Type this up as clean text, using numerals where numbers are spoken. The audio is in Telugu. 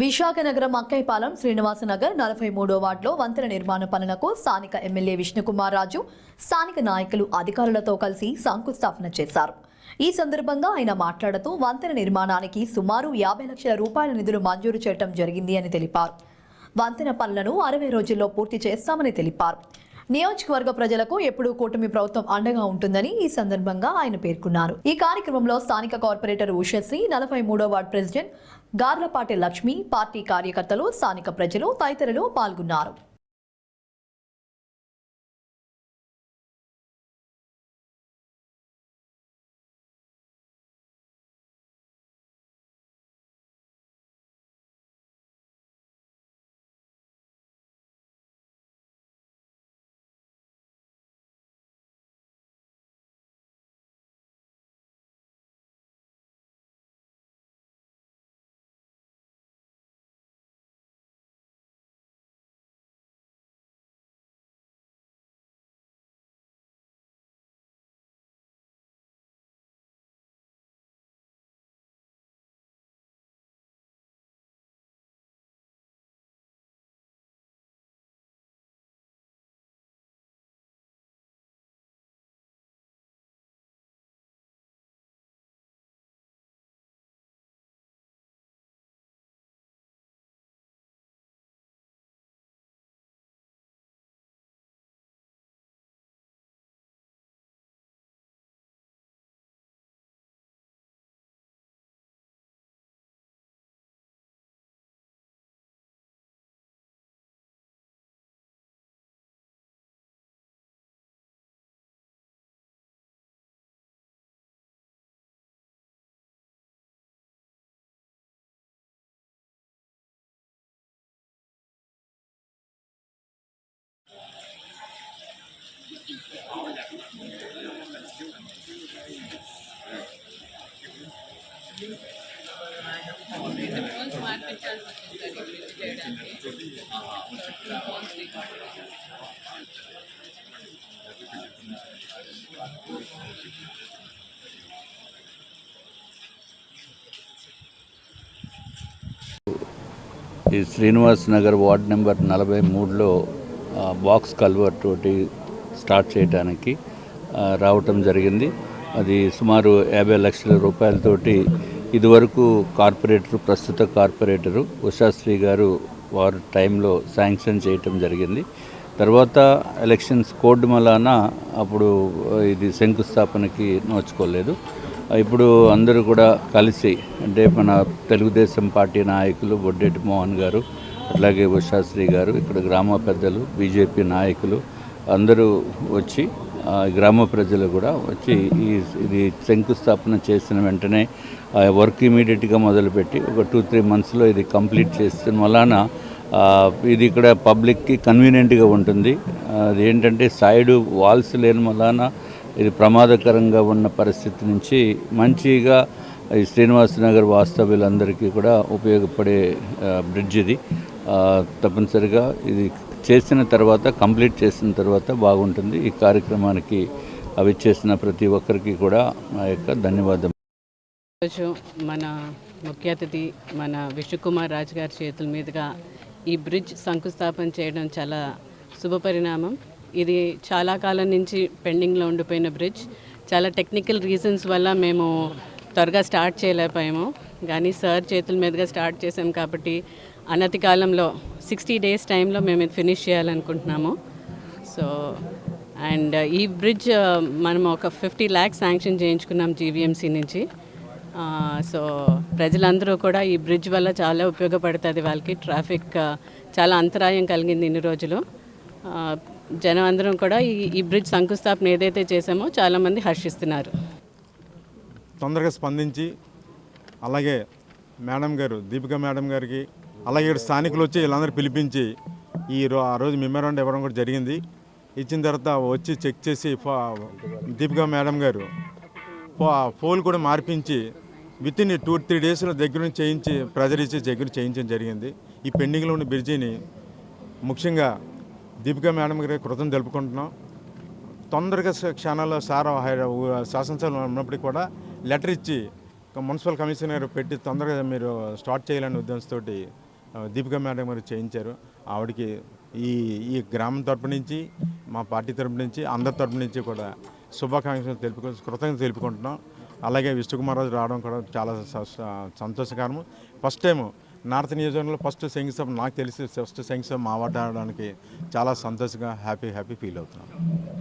విశాఖ నగరం అక్కైపాలెం శ్రీనివాసనగర్ 43వ వార్డులో వంతెన నిర్మాణ పనులకు స్థానిక ఎమ్మెల్యే విష్ణుకుమార్ రాజు స్థానిక నాయకులు అధికారులతో కలిసి శంకుస్థాపన చేశారు. ఈ సందర్భంగా ఆయన మాట్లాడుతూ వంతెన నిర్మాణానికి సుమారు 50 లక్షల రూపాయల నిధులు మంజూరు చేయడం జరిగింది అని తెలిపారు. వంతెన పనులను 60 రోజుల్లో పూర్తి చేస్తామని తెలిపారు. నియోజకవర్గ ప్రజలకు ఎప్పుడూ కూటమి ప్రభుత్వం అండగా ఉంటుందని ఈ సందర్భంగా ఆయన పేర్కొన్నారు. ఈ కార్యక్రమంలో స్థానిక కార్పొరేటర్ ఉషశ్రీ, 43వ ward president Garlapati Lakshmi, party కార్యకర్తలు, స్థానిక ప్రజలు తదితరులు పాల్గొన్నారు. ఈ శ్రీనివాస్ నగర్ వార్డ్ నెంబర్ 43లో బాక్స్ కల్వర్ట్ తోటి స్టార్ట్ చేయడానికి రావటం జరిగింది. అది సుమారు 50 లక్షల రూపాయలతోటి ఇదివరకు ప్రస్తుత కార్పొరేటరు ఉషాశ్రీ గారు వారి టైంలో శాంక్షన్ చేయటం జరిగింది. తర్వాత ఎలక్షన్స్ కోడ్ మలానా అప్పుడు ఇది శంకుస్థాపనకి నోచుకోలేదు. ఇప్పుడు అందరూ కూడా కలిసి, అంటే మన తెలుగుదేశం పార్టీ నాయకులు బొడ్డెట్టి మోహన్ గారు, అట్లాగే ఉషాశ్రీ గారు, ఇక్కడ గ్రామ పెద్దలు, బీజేపీ నాయకులు అందరూ వచ్చి, గ్రామ ప్రజలు కూడా వచ్చి ఇది శంకుస్థాపన చేసిన వెంటనే వర్క్ ఇమీడియట్గా మొదలుపెట్టి ఒక 2-3 మంత్స్లో ఇది కంప్లీట్ చేసిన వలన ఇది ఇక్కడ పబ్లిక్కి కన్వీనియంట్గా ఉంటుంది. అది ఏంటంటే సైడ్ వాల్స్ లేని వలన ఇది ప్రమాదకరంగా ఉన్న పరిస్థితి నుంచి మంచిగా ఈ శ్రీనివాసనగర్ వాస్తవ్యులందరికీ కూడా ఉపయోగపడే బ్రిడ్జ్ ఇది. తప్పనిసరిగా ఇది చేసిన తర్వాత, కంప్లీట్ చేసిన తర్వాత బాగుంటుంది. ఈ కార్యక్రమానికి అవి చేసిన ప్రతి ఒక్కరికి కూడా నా యొక్క ధన్యవాదం. ఈరోజు మన ముఖ్య అతిథి మన విష్ణుకుమార్ రాజు గారి చేతుల మీదుగా ఈ బ్రిడ్జ్ శంకుస్థాపన చేయడం చాలా శుభపరిణామం. ఇది చాలా కాలం నుంచి పెండింగ్లో ఉండిపోయిన బ్రిడ్జ్. చాలా టెక్నికల్ రీజన్స్ వల్ల మేము త్వరగా స్టార్ట్ చేయలేకపోయాము, కానీ సార్ చేతుల మీదుగా స్టార్ట్ చేసాం కాబట్టి అనతి కాలంలో 60 days టైంలో మేము ఇది ఫినిష్ చేయాలనుకుంటున్నాము. సో అండ్ ఈ బ్రిడ్జ్ మనం ఒక 50 lakhs శాంక్షన్ చేయించుకున్నాం జీవీఎంసీ నుంచి. సో ప్రజలందరూ కూడా ఈ బ్రిడ్జ్ వల్ల చాలా ఉపయోగపడుతుంది. వాళ్ళకి ట్రాఫిక్ చాలా అంతరాయం కలిగింది ఇన్ని రోజులు. జనం అందరం కూడా ఈ బ్రిడ్జ్ శంకుస్థాపన ఏదైతే చేసామో చాలామంది హర్షిస్తున్నారు. తొందరగా స్పందించి, అలాగే మేడం గారు, దీపిక మేడం గారికి, అలాగే ఇక్కడ స్థానికులు వచ్చి వీళ్ళందరూ పిలిపించి ఆ రోజు మెమోరాండం ఇవ్వడం కూడా జరిగింది. ఇచ్చిన తర్వాత వచ్చి చెక్ చేసి దీపిక మేడం గారు పోల్ కూడా మార్పించి వితిన్ 2-3 daysలో దగ్గర నుంచి చేయించి, ప్రెజర్ ఇచ్చి దగ్గర చేయించడం జరిగింది. ఈ పెండింగ్లో ఉన్న బ్రిడ్జిని ముఖ్యంగా దీపిక మేడం గారికి కృతజ్ఞతలు తెలుపుకుంటున్నాం. తొందరగా క్షణాల్లో శాసనసభలో ఉన్నప్పటికీ కూడా లెటర్ ఇచ్చి మున్సిపల్ కమిషనర్ పెట్టి తొందరగా మీరు స్టార్ట్ చేయాలనే ఉద్దేశంతో దీపికా మేడం గారు చేయించారు. ఆవిడకి ఈ ఈ గ్రామం తరపు నుంచి, మా పార్టీ తరపు నుంచి, అందరి తరపు నుంచి కూడా శుభాకాంక్షలు కృతజ్ఞతలు తెలుపుకుంటున్నాం. అలాగే విష్ణుకుమార్ రాజు రావడం కూడా చాలా సంతోషకరం. ఫస్ట్ టైం నార్త్ నియోజకవర్గంలో ఫస్ట్ శంకుస్థాపన నాకు తెలిసి ఫస్ట్ శంకుస్థాపన మా వార్డు ఆడడానికి చాలా సంతోషంగా హ్యాపీ ఫీల్ అవుతున్నాను.